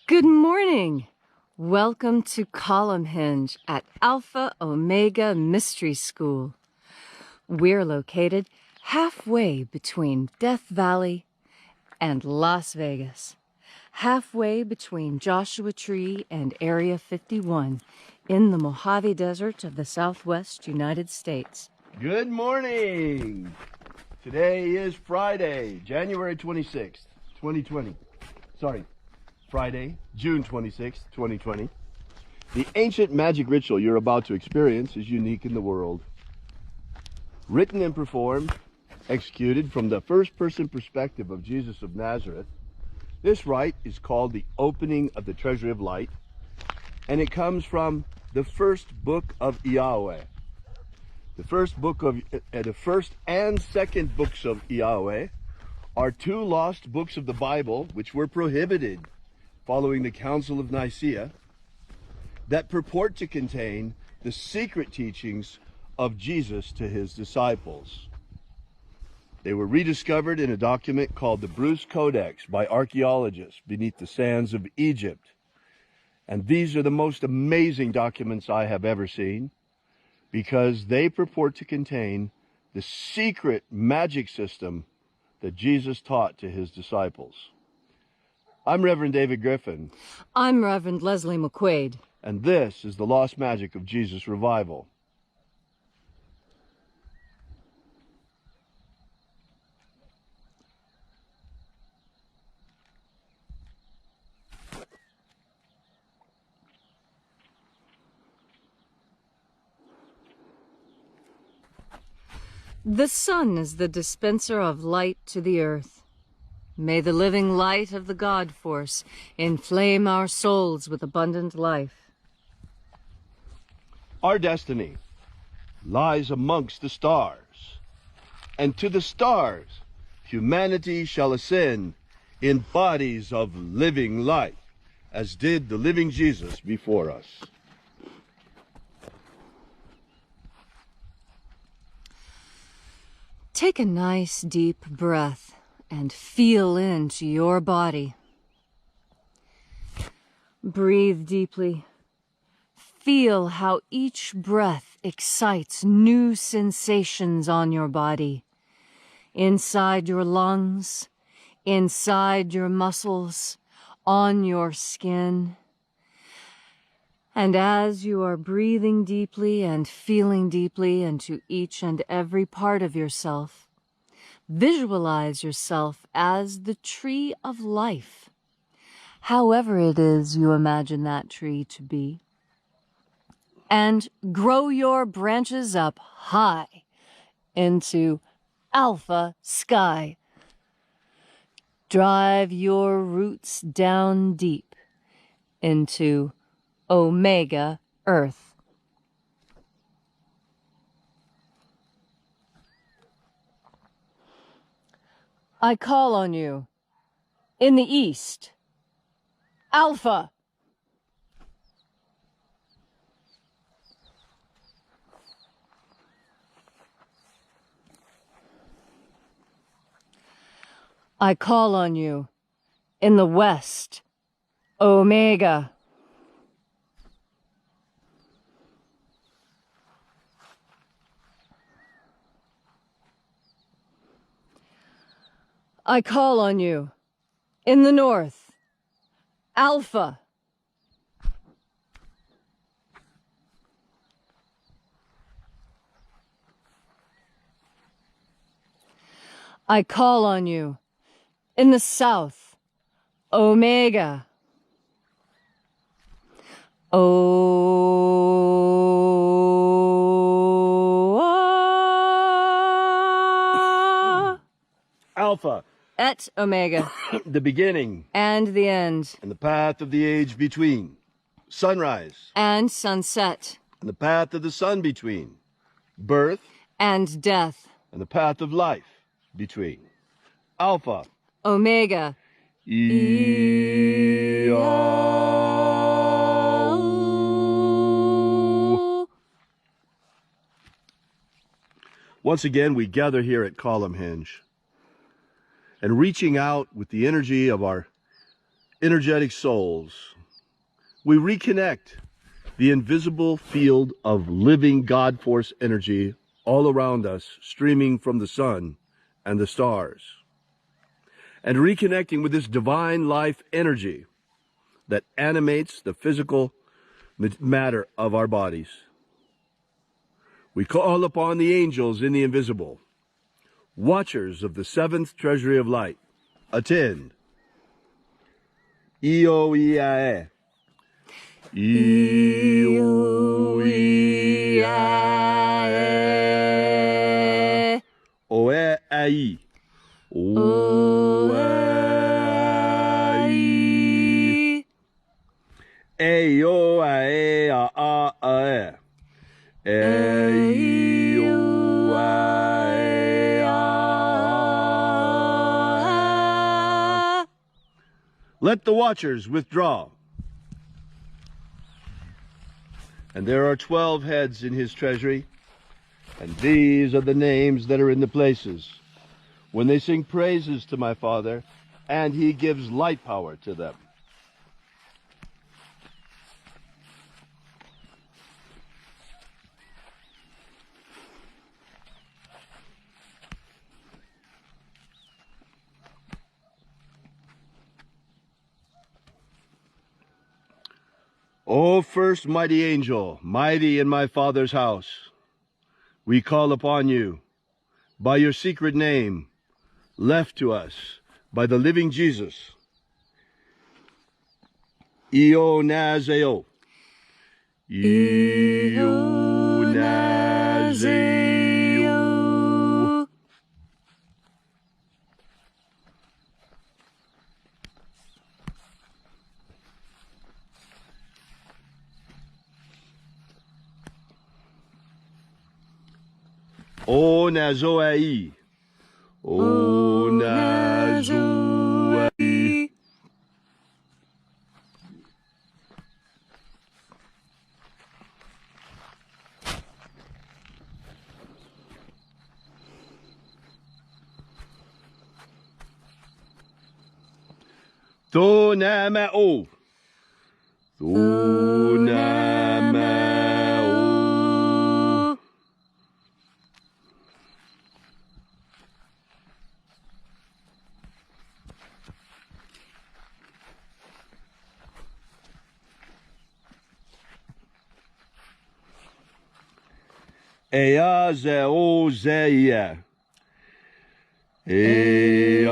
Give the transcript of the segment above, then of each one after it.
Good morning. Welcome to Column Hinge at Alpha Ωmega Mystery School. We're located halfway between Death Valley and Las Vegas, halfway between Joshua Tree and Area 51 in the Mojave Desert of the Southwest United States. Good morning. Today is Friday, January 26th, 2020. Friday, June 26th, 2020. The ancient magic ritual you're about to experience is unique in the world. Written and performed, executed from the first-person perspective of Jesus of Nazareth, this rite is called the opening of the treasury of light, and it comes from the first book of Yahweh. The first and second books of Yahweh are two lost books of the Bible which were prohibited following the Council of Nicaea, that purport to contain the secret teachings of Jesus to his disciples. They were rediscovered in a document called the Bruce Codex by archaeologists beneath the sands of Egypt. And these are the most amazing documents I have ever seen, because they purport to contain the secret magic system that Jesus taught to his disciples. I'm Reverend David Griffin. I'm Reverend Leslie McQuade. And this is the Lost Magic of Jesus Revival. The sun is the dispenser of light to the earth. May the living light of the God Force inflame our souls with abundant life. Our destiny lies amongst the stars, and to the stars humanity shall ascend in bodies of living light, as did the living Jesus before us. Take a nice deep breath and feel into your body. Breathe deeply. Feel how each breath excites new sensations on your body. Inside your lungs, inside your muscles, on your skin. And as you are breathing deeply and feeling deeply into each and every part of yourself, visualize yourself as the tree of life, however it is you imagine that tree to be. And grow your branches up high into Alpha sky. Drive your roots down deep into Omega Earth. I call on you in the east, Alpha. I call on you in the west, Omega. I call on you in the north, Alpha. I call on you in the south, Omega. Alpha. Et Omega. The beginning. And the end. And the path of the age between. Sunrise. And sunset. And the path of the sun between. Birth. And death. And the path of life between. Alpha. Omega. Once again, we gather here at Column Hinge, and reaching out with the energy of our energetic souls, we reconnect the invisible field of living God force energy all around us, streaming from the sun and the stars, and reconnecting with this divine life energy that animates the physical matter of our bodies. We call upon the angels in the invisible, watchers of the seventh treasury of light. Attend. Io-Iae. Io-Iae. Oe-Ai. Oe-Ai. E-O-A-E-A-A-E. E-O-A-E-A. Let the watchers withdraw. And there are 12 heads in his treasury, and these are the names that are in the places when they sing praises to my Father, and he gives light power to them. O first mighty angel, mighty in my Father's house, we call upon you by your secret name, left to us by the living Jesus. Io-Nazeo. Io-Nazeo. O-Nazoai. O-Nazoai. To-Namao. To-Namao. Ea-Zeo-Zeia. Ea-Zeo-Zeia.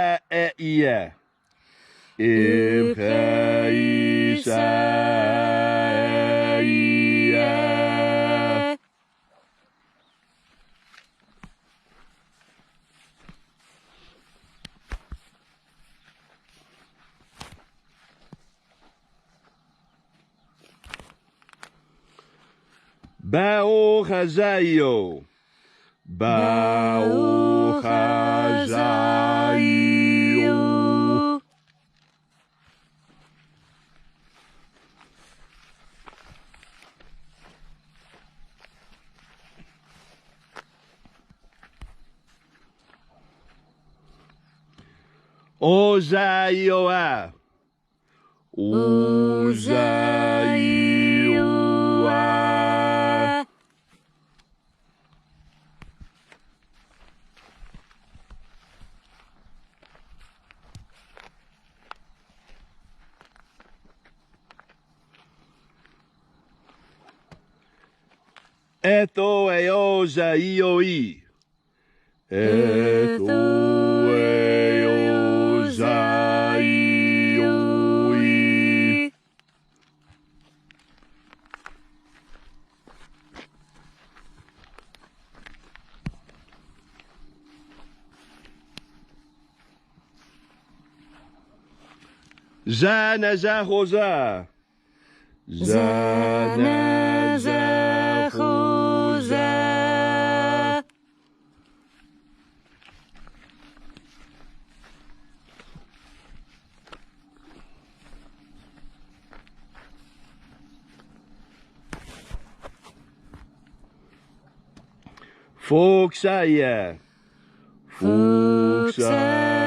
Ibchaisa-A-E-Ia. Ibchaisa-A-Ia. Bao-Chazaio. Bao-Chazaio. Ozaioa. Ozaioa. Etho-Eozaio-I. Etho-Eozaio-I. Zanazahoza. Zanazahoza. Foxaya. Foxaya.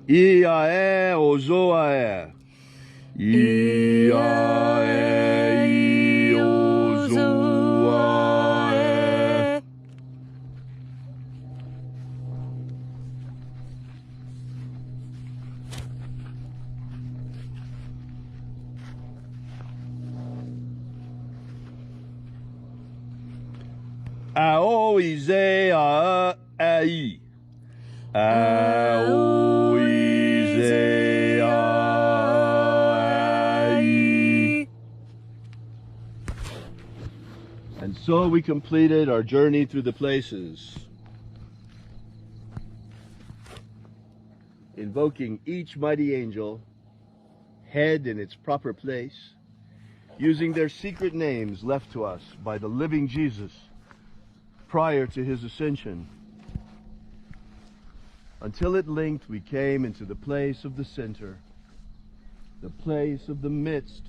Iae ozoae. Iae ozoae. Ao ize a ai. Ao ize a ai. And so we completed our journey through the places, invoking each mighty angel, head in its proper place, using their secret names left to us by the living Jesus prior to his ascension. Until at length we came into the place of the center, the place of the midst,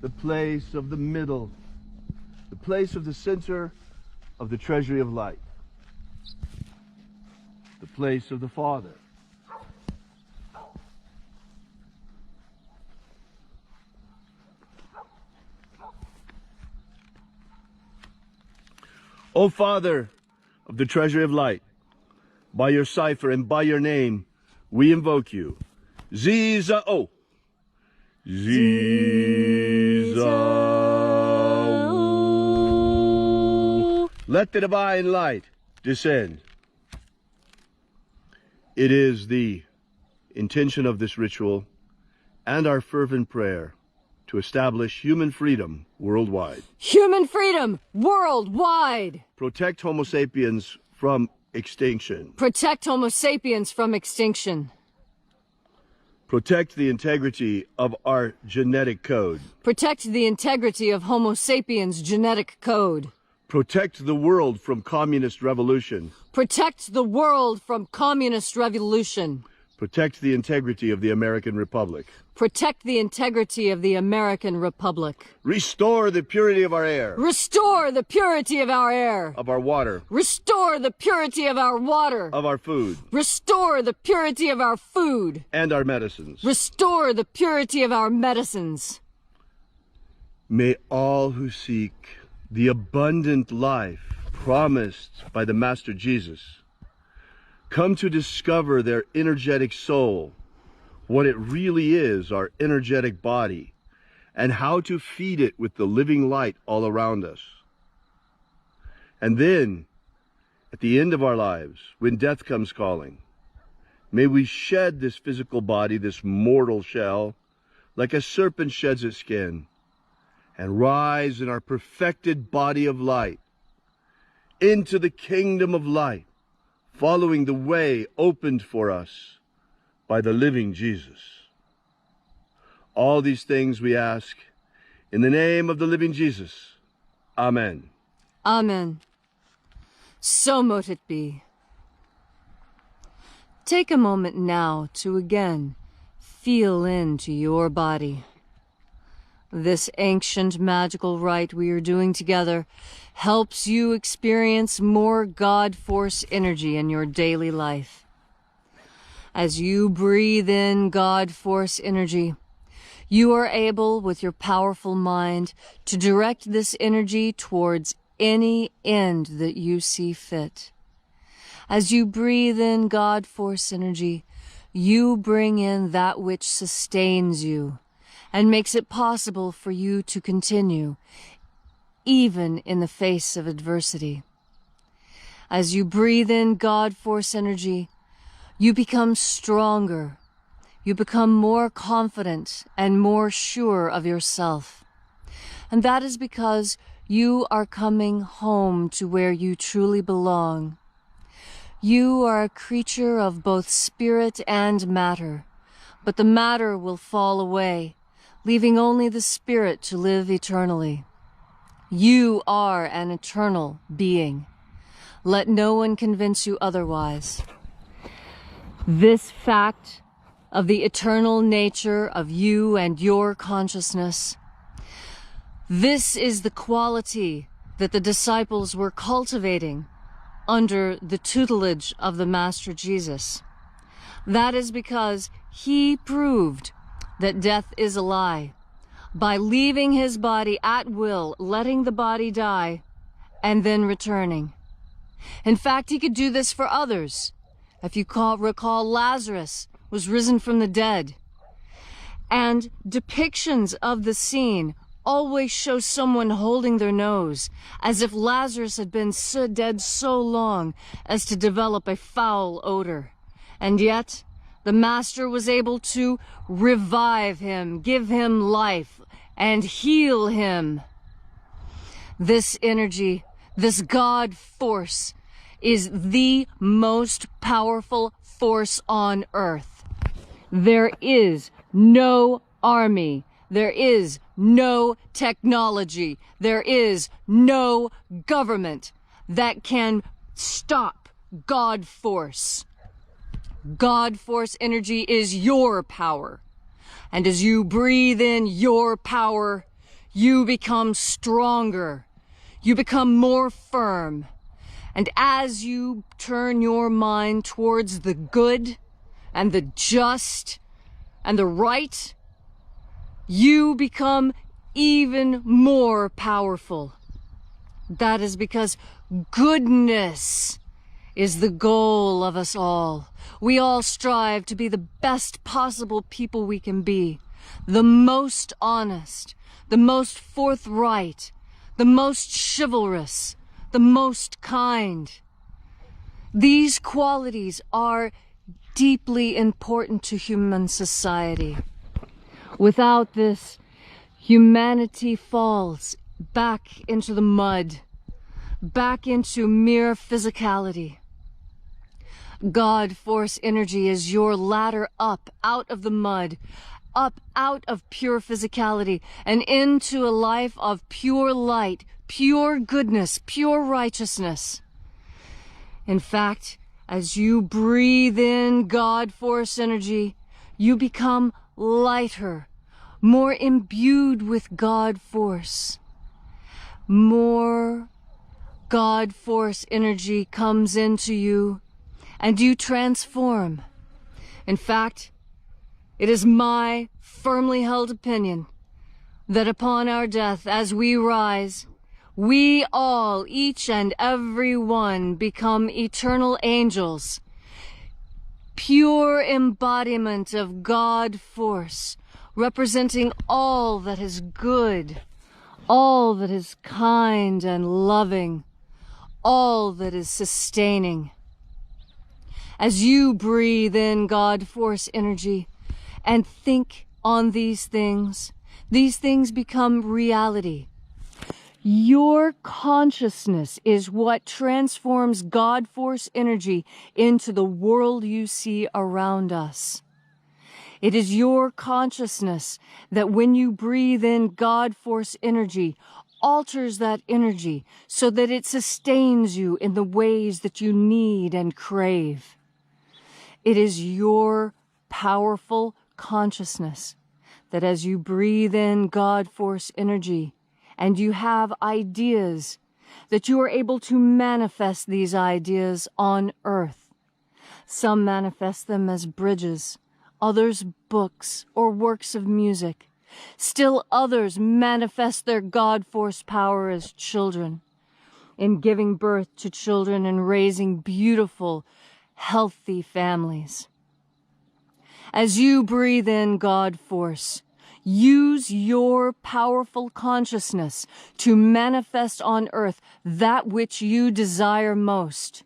the place of the middle, the place of the center of the treasury of light, the place of the Father. O Father of the treasury of light, by your cipher and by your name, we invoke you. Ziza-o. Ziza-o. Let the divine light descend. It is the intention of this ritual and our fervent prayer to establish human freedom worldwide. Human freedom worldwide! Protect Homo sapiens from extinction. Protect Homo sapiens from extinction. Protect the integrity of our genetic code. Protect the integrity of Homo sapiens' genetic code. Protect the world from communist revolution. Protect the world from communist revolution. Protect the integrity of the American Republic. Protect the integrity of the American Republic. Restore the purity of our air. Restore the purity of our air. Of our water. Restore the purity of our water. Of our food. Restore the purity of our food. And our medicines. Restore the purity of our medicines. May all who seek the abundant life promised by the Master Jesus come to discover their energetic soul, what it really is, our energetic body, and how to feed it with the living light all around us. And then, at the end of our lives, when death comes calling, may we shed this physical body, this mortal shell, like a serpent sheds its skin, and rise in our perfected body of light into the kingdom of light, following the way opened for us by the living Jesus. All these things we ask in the name of the living Jesus. Amen. Amen. So mote it be. Take a moment now to again feel into your body. This ancient magical rite we are doing together helps you experience more God Force energy in your daily life. As you breathe in God Force energy, you are able, with your powerful mind, to direct this energy towards any end that you see fit. As you breathe in God Force energy, you bring in that which sustains you and makes it possible for you to continue, even in the face of adversity. As you breathe in God Force energy, you become stronger. You become more confident and more sure of yourself. And that is because you are coming home to where you truly belong. You are a creature of both spirit and matter, but the matter will fall away, leaving only the spirit to live eternally. You are an eternal being. Let no one convince you otherwise. This fact of the eternal nature of you and your consciousness, this is the quality that the disciples were cultivating under the tutelage of the Master Jesus. That is because he proved that death is a lie by leaving his body at will, letting the body die, and then returning. In fact, he could do this for others. If you recall, Lazarus was risen from the dead. And depictions of the scene always show someone holding their nose, as if Lazarus had been so dead so long as to develop a foul odor. And yet, the Master was able to revive him, give him life, and heal him. This energy, this God force, is the most powerful force on earth. There is no army. There is no technology. There is no government that can stop God force. God force energy is your power. And as you breathe in your power, you become stronger. You become more firm. And as you turn your mind towards the good and the just and the right, you become even more powerful. That is because goodness is the goal of us all. We all strive to be the best possible people we can be, the most honest, the most forthright, the most chivalrous, the most kind. These qualities are deeply important to human society. Without this, humanity falls back into the mud, back into mere physicality. God force energy is your ladder up out of the mud, up out of pure physicality and into a life of pure light, pure goodness, pure righteousness. In fact, as you breathe in God force energy, you become lighter, more imbued with God force. More God force energy comes into you, and you transform. In fact, it is my firmly held opinion that upon our death, as we rise, we all, each and every one, become eternal angels, pure embodiment of God force, representing all that is good, all that is kind and loving, all that is sustaining. As you breathe in God force energy and think on these things become reality. Your consciousness is what transforms God force energy into the world you see around us. It is your consciousness that when you breathe in God force energy, alters that energy so that it sustains you in the ways that you need and crave. It is your powerful consciousness that as you breathe in God force energy and you have ideas, that you are able to manifest these ideas on earth. Some manifest them as bridges, others books or works of music. Still others manifest their God force power as children, in giving birth to children and raising beautiful, healthy families. As you breathe in God force, use your powerful consciousness to manifest on earth that which you desire most.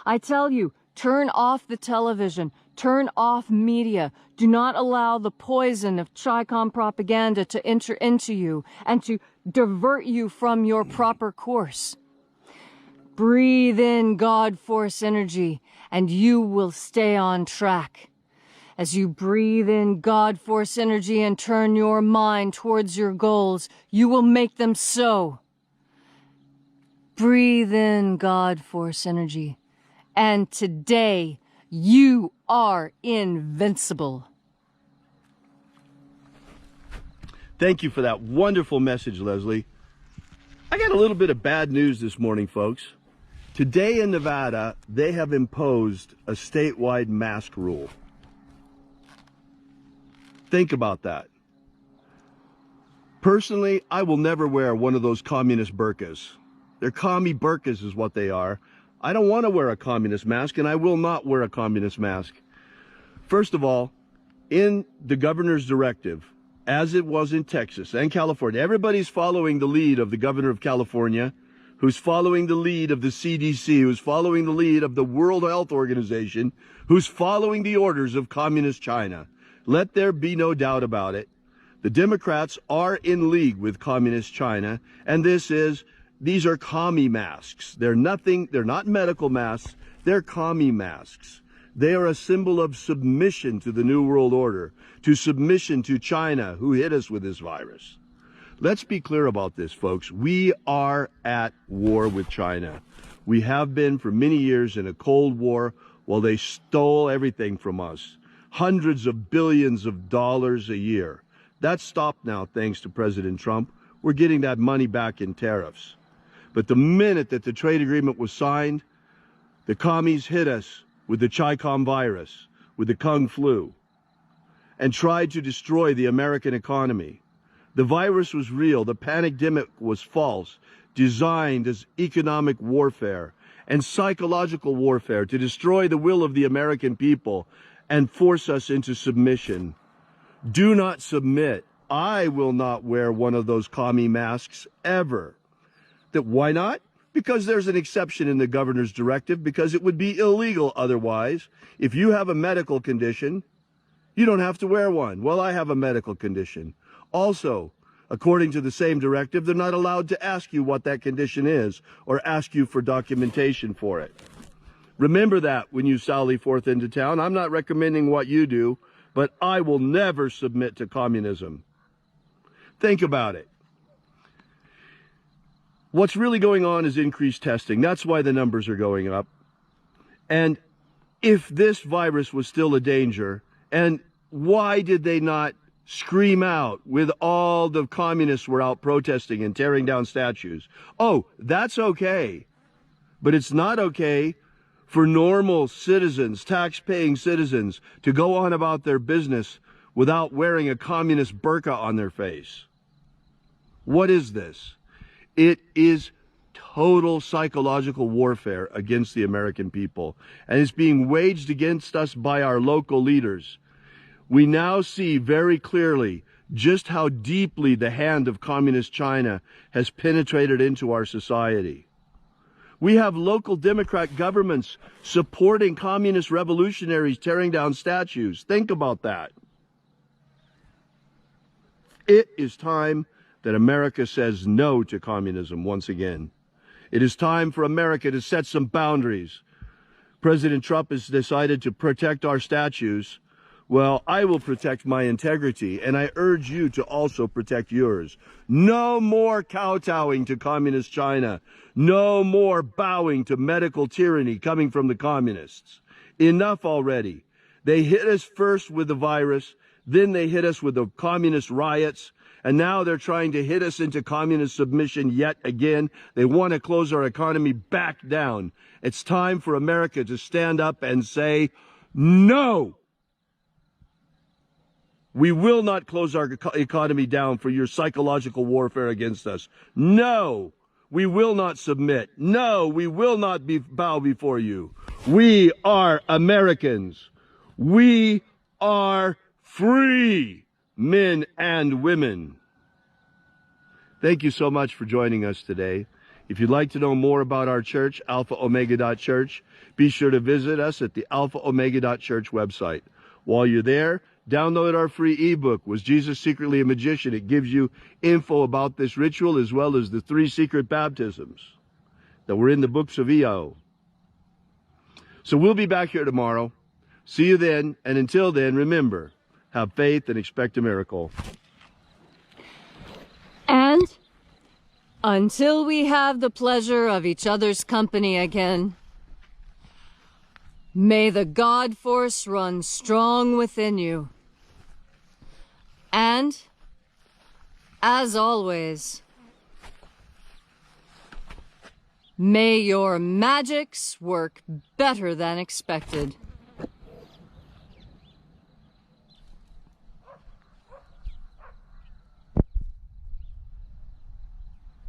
I tell you, turn off the television, turn off media. Do not allow the poison of Chi-Com propaganda to enter into you and to divert you from your proper course. Breathe in God force energy and you will stay on track. As you breathe in God force energy and turn your mind towards your goals, you will make them so. Breathe in God Force energy. And today, you are invincible. Thank you for that wonderful message, Leslie. I got a little bit of bad news this morning, folks. Today in Nevada, they have imposed a statewide mask rule. Think about that. Personally, I will never wear one of those communist burqas. They're commie burqas is what they are. I don't want to wear a communist mask, and I will not wear a communist mask. First of all, in the governor's directive, as it was in Texas and California, everybody's following the lead of the governor of California, who's following the lead of the CDC, who's following the lead of the World Health Organization, who's following the orders of Communist China. Let there be no doubt about it. The Democrats are in league with Communist China, and these are commie masks. They're not medical masks, they're commie masks. They are a symbol of submission to the New World Order, to submission to China, who hit us with this virus. Let's be clear about this, folks. We are at war with China. We have been for many years in a Cold War while they stole everything from us. Hundreds of billions of dollars a year. That's stopped now thanks to President Trump. We're getting that money back in tariffs. But the minute that the trade agreement was signed, the commies hit us with the Chi-Com virus, with the Kung flu, and tried to destroy the American economy. The virus was real, the pandemic was false, designed as economic warfare and psychological warfare to destroy the will of the American people and force us into submission. Do not submit. I will not wear one of those commie masks ever. Why not? Because there's an exception in the governor's directive, because it would be illegal otherwise. If you have a medical condition, you don't have to wear one. Well, I have a medical condition. Also, according to the same directive, they're not allowed to ask you what that condition is or ask you for documentation for it. Remember that when you sally forth into town. I'm not recommending what you do, but I will never submit to communism. Think about it. What's really going on is increased testing. That's why the numbers are going up. And if this virus was still a danger, and why did they not scream out with all the communists were out protesting and tearing down statues? Oh, that's okay. But it's not okay for normal citizens, tax-paying citizens, to go on about their business without wearing a communist burqa on their face. What is this? It is total psychological warfare against the American people, and it's being waged against us by our local leaders. We now see very clearly just how deeply the hand of Communist China has penetrated into our society. We have local Democrat governments supporting communist revolutionaries tearing down statues. Think about that. It is time that America says no to communism once again. It is time for America to set some boundaries. President Trump has decided to protect our statues. Well, I will protect my integrity, and I urge you to also protect yours. No more kowtowing to Communist China. No more bowing to medical tyranny coming from the communists. Enough already. They hit us first with the virus, then they hit us with the communist riots, and now they're trying to hit us into communist submission yet again. They want to close our economy back down. It's time for America to stand up and say, no! We will not close our economy down for your psychological warfare against us. No! We will not submit. No, we will not bow before you. We are Americans. We are free, men and women. Thank you so much for joining us today. If you'd like to know more about our church, alphaomega.church, be sure to visit us at the alphaomega.church website. While you're there, download our free ebook, Was Jesus Secretly a Magician? It gives you info about this ritual as well as the 3 secret baptisms that were in the books of EO. So we'll be back here tomorrow. See you then, and until then, remember, have faith and expect a miracle. And Until we have the pleasure of each other's company again, may the God Force run strong within you. And, as always, may your magics work better than expected.